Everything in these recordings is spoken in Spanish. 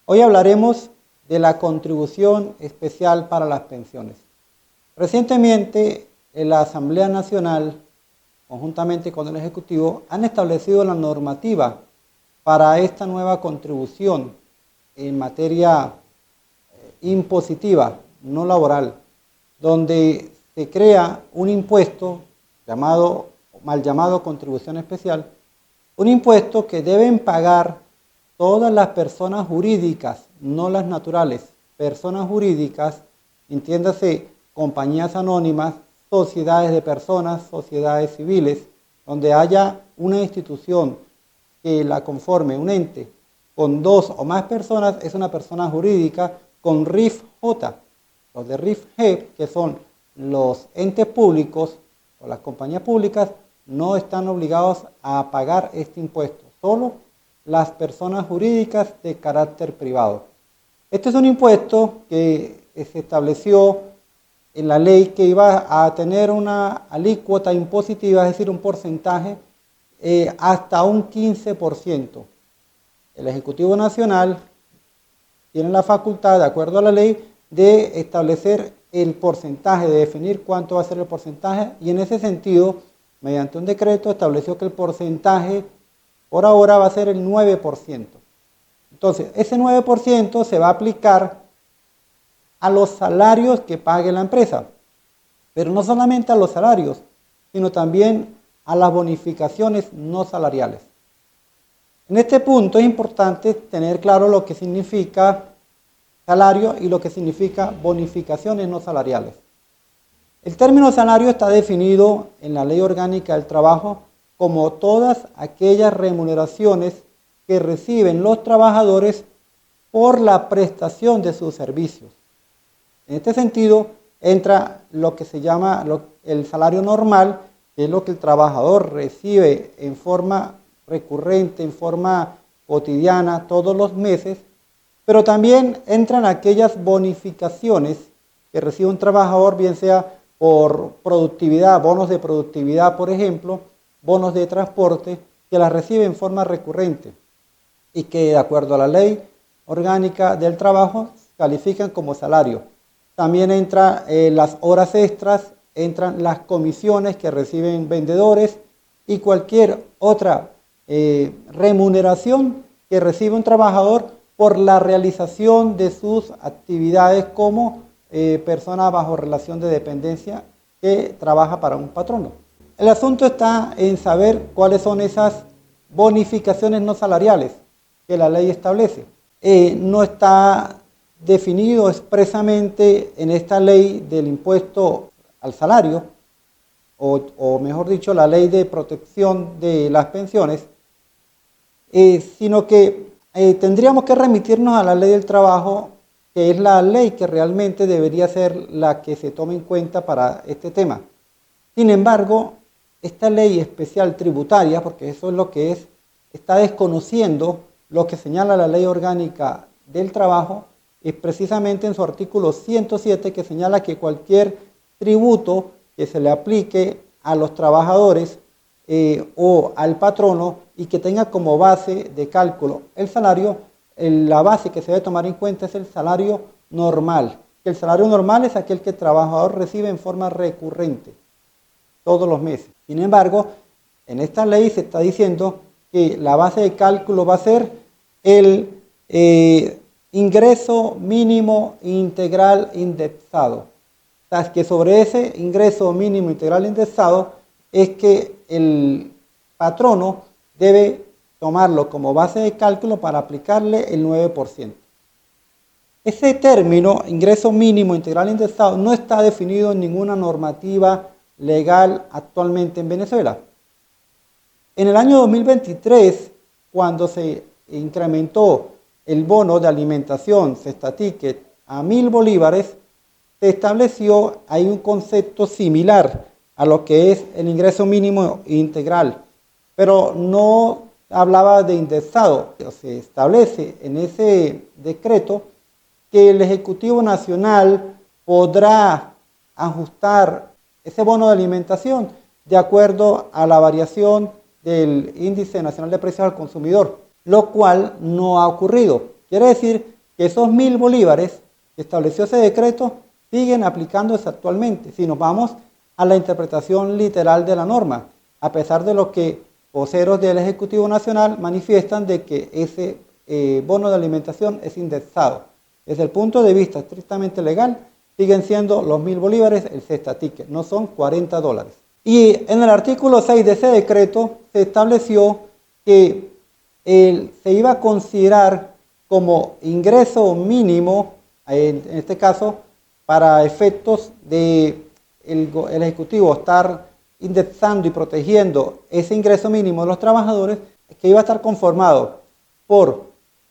Hoy hablaremos de la contribución especial para las pensiones. Recientemente, la Asamblea Nacional, conjuntamente con el Ejecutivo, han establecido la normativa para esta nueva contribución en materia impositiva, no laboral, donde se crea un impuesto mal llamado contribución especial, un impuesto que deben pagar todas las personas jurídicas, no las naturales, personas jurídicas, entiéndase compañías anónimas, sociedades de personas, sociedades civiles, donde haya una institución que la conforme, un ente, con dos o más personas, es una persona jurídica con RIF J. Los de RIF G, que son los entes públicos o las compañías públicas, no están obligados a pagar este impuesto, solo las personas jurídicas de carácter privado. Este es un impuesto que se estableció en la ley que iba a tener una alícuota impositiva, es decir, un porcentaje hasta un 15%. El Ejecutivo Nacional tiene la facultad, de acuerdo a la ley, de establecer el porcentaje, de definir cuánto va a ser el porcentaje, y en ese sentido, mediante un decreto, estableció que el porcentaje por ahora va a ser el 9%. Entonces, ese 9% se va a aplicar a los salarios que pague la empresa, pero no solamente a los salarios, sino también a las bonificaciones no salariales. En este punto es importante tener claro lo que significa salario y lo que significa bonificaciones no salariales. El término salario está definido en la Ley Orgánica del Trabajo como todas aquellas remuneraciones que reciben los trabajadores por la prestación de sus servicios. En este sentido, entra lo que se llama el salario normal, que es lo que el trabajador recibe en forma recurrente, en forma cotidiana, todos los meses, pero también entran aquellas bonificaciones que recibe un trabajador, bien sea por productividad, bonos de productividad, por ejemplo, bonos de transporte, que las recibe en forma recurrente y que, de acuerdo a la Ley Orgánica del Trabajo, califican como salario. También entran las horas extras, entran las comisiones que reciben vendedores y cualquier otra remuneración que recibe un trabajador por la realización de sus actividades como persona bajo relación de dependencia que trabaja para un patrono. El asunto está en saber cuáles son esas bonificaciones no salariales que la ley establece. No está definido expresamente en esta ley del impuesto al salario, o mejor dicho, la ley de protección de las pensiones, sino que tendríamos que remitirnos a la ley del trabajo, que es la ley que realmente debería ser la que se tome en cuenta para este tema. Sin embargo, esta ley especial tributaria, porque eso es lo que es, está desconociendo lo que señala la Ley Orgánica del Trabajo, es precisamente en su artículo 107, que señala que cualquier tributo que se le aplique a los trabajadores o al patrono y que tenga como base de cálculo el salario, la base que se debe tomar en cuenta es el salario normal. El salario normal es aquel que el trabajador recibe en forma recurrente todos los meses. Sin embargo, en esta ley se está diciendo que la base de cálculo va a ser el ingreso mínimo integral indexado. O sea, que sobre ese ingreso mínimo integral indexado es que el patrono debe tomarlo como base de cálculo para aplicarle el 9%. Ese término, ingreso mínimo integral indexado, no está definido en ninguna normativa legal actualmente en Venezuela. En el año 2023, cuando se incrementó el bono de alimentación Cesta Ticket a 1.000 bolívares, se estableció ahí un concepto similar a lo que es el ingreso mínimo integral, pero no hablaba de indexado. Se establece en ese decreto que el Ejecutivo Nacional podrá ajustar ese bono de alimentación de acuerdo a la variación del Índice Nacional de Precios al Consumidor, lo cual no ha ocurrido. Quiere decir que esos 1.000 bolívares que estableció ese decreto siguen aplicándose actualmente, si nos vamos a la interpretación literal de la norma, a pesar de lo que voceros del Ejecutivo Nacional manifiestan de que ese bono de alimentación es indexado. Desde el punto de vista estrictamente legal, siguen siendo los 1.000 bolívares el cesta ticket, no son $40. Y en el artículo 6 de ese decreto se estableció que se iba a considerar como ingreso mínimo, en este caso, para efectos de el Ejecutivo estar indexando y protegiendo ese ingreso mínimo de los trabajadores, que iba a estar conformado por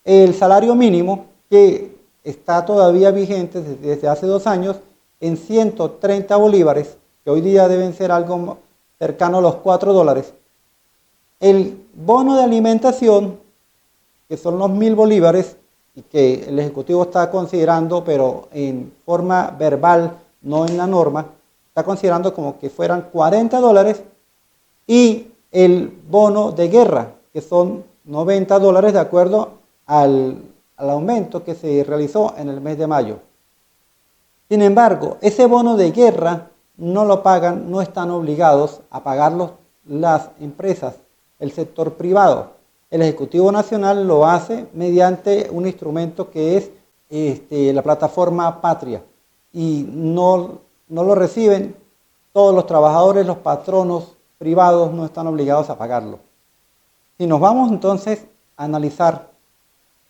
el salario mínimo, que está todavía vigente desde hace 2 años, en 130 bolívares, que hoy día deben ser algo cercano a los $4. El bono de alimentación, que son los 1.000 bolívares, y que el Ejecutivo está considerando, pero en forma verbal, no en la norma, está considerando como que fueran $40, y el bono de guerra, que son $90 de acuerdo al aumento que se realizó en el mes de mayo. Sin embargo, ese bono de guerra no lo pagan, no están obligados a pagarlo las empresas, el sector privado. El Ejecutivo Nacional lo hace mediante un instrumento que es la plataforma Patria, y no lo reciben todos los trabajadores, los patronos privados no están obligados a pagarlo. Si nos vamos entonces a analizar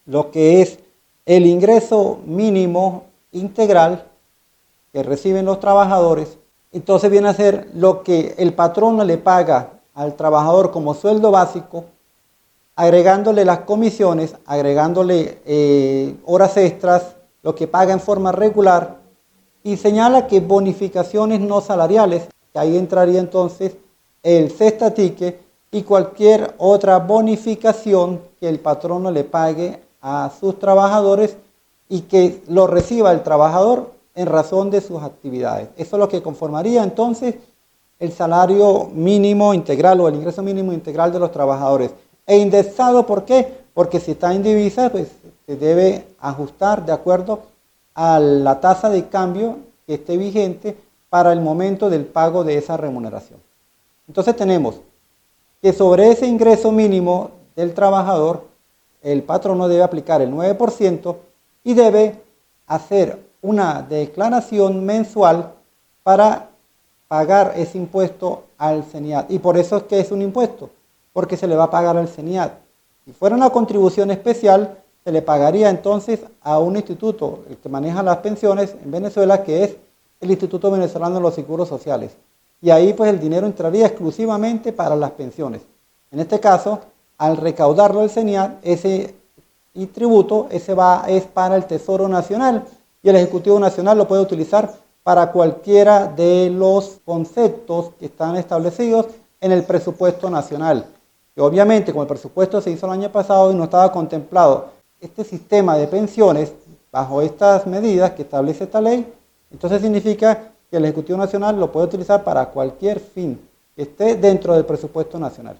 lo que es el ingreso mínimo integral que reciben los trabajadores, entonces viene a ser lo que el patrono le paga al trabajador como sueldo básico, agregándole las comisiones, agregándole horas extras, lo que paga en forma regular, y señala que bonificaciones no salariales, que ahí entraría entonces el cesta ticket y cualquier otra bonificación que el patrono le pague a sus trabajadores y que lo reciba el trabajador en razón de sus actividades. Eso es lo que conformaría entonces el salario mínimo integral o el ingreso mínimo integral de los trabajadores. E indexado, ¿por qué? Porque si está en divisa, pues se debe ajustar de acuerdo a la tasa de cambio que esté vigente para el momento del pago de esa remuneración. Entonces tenemos que sobre ese ingreso mínimo del trabajador, el patrono debe aplicar el 9% y debe hacer una declaración mensual para pagar ese impuesto al CENIAT. Y por eso es que es un impuesto, porque se le va a pagar al CENIAT. Si fuera una contribución especial, se le pagaría entonces a un instituto, el que maneja las pensiones en Venezuela, que es el Instituto Venezolano de los Seguros Sociales. Y ahí pues el dinero entraría exclusivamente para las pensiones. En este caso, al recaudarlo el CENIAT, ese tributo, es para el Tesoro Nacional, y el Ejecutivo Nacional lo puede utilizar para cualquiera de los conceptos que están establecidos en el presupuesto nacional. Y obviamente, como el presupuesto se hizo el año pasado y no estaba contemplado este sistema de pensiones bajo estas medidas que establece esta ley, entonces significa que el Ejecutivo Nacional lo puede utilizar para cualquier fin que esté dentro del presupuesto nacional.